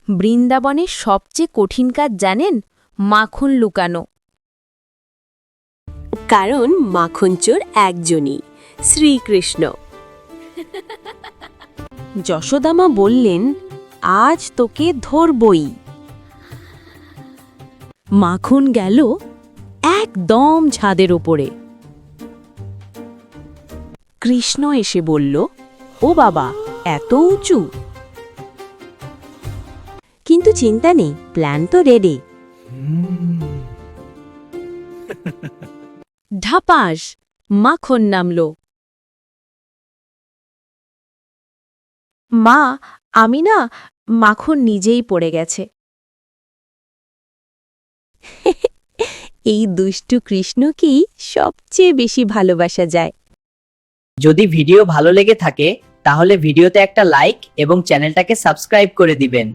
বৃন্দাবনের সবচেয়ে কঠিন কাজ জানেন? মাখন লুকানো। কারণ মাখন চোর একজনই, শ্রীকৃষ্ণ। যশোদামা বললেন, আজ তোকে ধরবই। মাখন গেল একদম ছাদের ওপরে। কৃষ্ণ এসে বলল, ও বাবা, এত উঁচু? কিন্তু চিন্তা নেই, প্ল্যান তো রেডি। ঢাপাস, মাখন নামল। মা, আমি না, মাখন নিজেই পড়ে গেছে। এই দুষ্টু কৃষ্ণকেই সবচেয়ে বেশি ভালোবাসা যায়। যদি ভিডিও ভালো লেগে থাকে তাহলে ভিডিওতে একটা লাইক এবং চ্যানেলটাকে সাবস্ক্রাইব করে দিবেন।